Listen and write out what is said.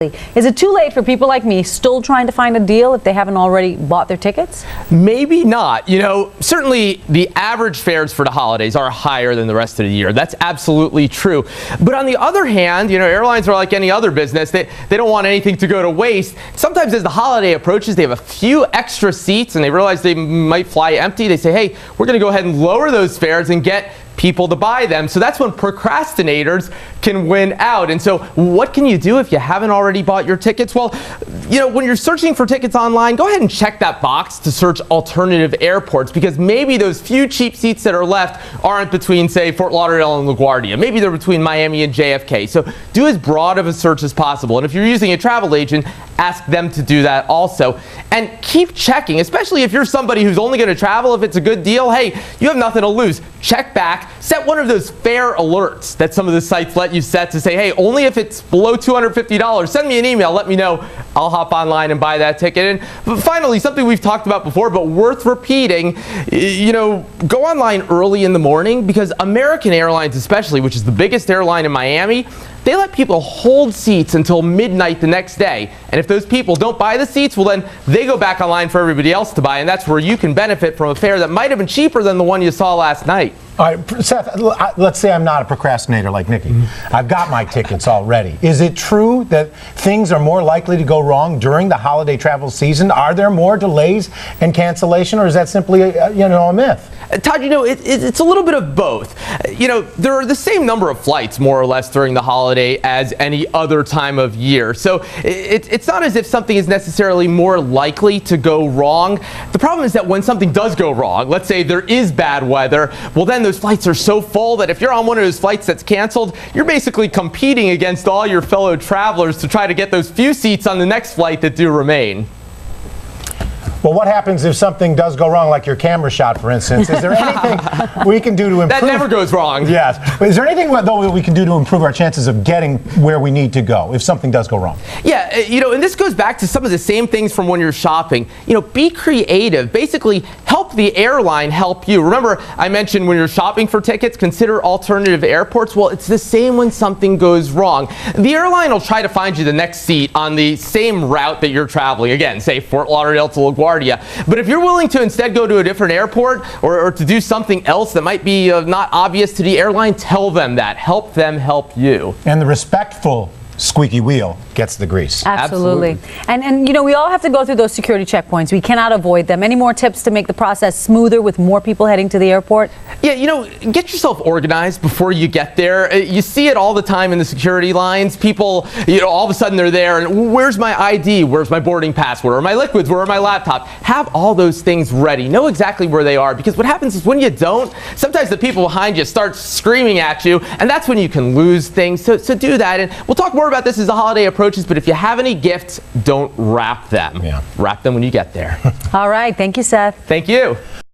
Is it too late for people like me still trying to find a deal if they haven't already bought their tickets? Maybe not. You know, certainly the average fares for the holidays are higher than the rest of the year. That's absolutely true. But on the other hand, you know, airlines are like any other business. They don't want anything to go to waste. Sometimes as the holiday approaches, they have a few extra seats and they realize they might fly empty. They say, hey, we're going to go ahead and lower those fares and get people to buy them. So that's when procrastinators can win out. And so what can you do if you haven't already bought your tickets? Well, you know, when you're searching for tickets online, go ahead and check that box to search alternative airports, because maybe those few cheap seats that are left aren't between, say, Fort Lauderdale and LaGuardia. Maybe they're between Miami and JFK. So do as broad of a search as possible. And if you're using a travel agent, ask them to do that also. And keep checking, especially if you're somebody who's only going to travel if it's a good deal. Hey, you have nothing to lose. Check back. Set one of those fare alerts that some of the sites let you set to say, hey, only if it's below $250, send me an email, let me know. I'll hop online and buy that ticket. And finally, something we've talked about before, but worth repeating, you know, go online early in the morning, because American Airlines especially, which is the biggest airline in Miami, they let people hold seats until midnight the next day. And if those people don't buy the seats, well, then they go back online for everybody else to buy. And that's where you can benefit from a fare that might have been cheaper than the one you saw last night. All right, Seth, let's say I'm not a procrastinator like Nikki. I've got my tickets already. Is it true that things are more likely to go wrong during the holiday travel season? Are there more delays and cancellation, or is that simply a myth? Todd, you know, it's a little bit of both. You know, there are the same number of flights, more or less, during the holiday as any other time of year. So it's not as if something is necessarily more likely to go wrong. The problem is that when something does go wrong, let's say there is bad weather, well, then those flights are so full that if you're on one of those flights that's canceled, you're basically competing against all your fellow travelers to try to get those few seats on the next flight that do remain. Well, what happens if something does go wrong, like your camera shot, for instance? Is there anything we can do to improve? That never goes wrong. Yes. But is there anything, though, we can do to improve our chances of getting where we need to go if something does go wrong? Yeah, you know, and this goes back to some of the same things from when you're shopping. You know, be creative. Basically, help the airline help you. Remember, I mentioned when you're shopping for tickets, consider alternative airports. Well, it's the same when something goes wrong. The airline will try to find you the next seat on the same route that you're traveling. Again, say Fort Lauderdale to LaGuardia. But if you're willing to instead go to a different airport or to do something else that might be not obvious to the airline, tell them that. Help them help you. And the respectful squeaky wheel gets the grease. Absolutely. And you know, we all have to go through those security checkpoints. We cannot avoid them. Any more tips to make the process smoother with more people heading to the airport? Yeah, you know, get yourself organized before you get there. You see it all the time in the security lines. People, you know, all of a sudden they're there and where's my ID? Where's my boarding pass? Where are my liquids? Where are my laptop? Have all those things ready. Know exactly where they are, because what happens is when you don't, sometimes the people behind you start screaming at you, and that's when you can lose things. So do that. And we'll talk more about this as the holiday approaches, but if you have any gifts, don't wrap them. Yeah. Wrap them when you get there. All right. Thank you, Seth. Thank you.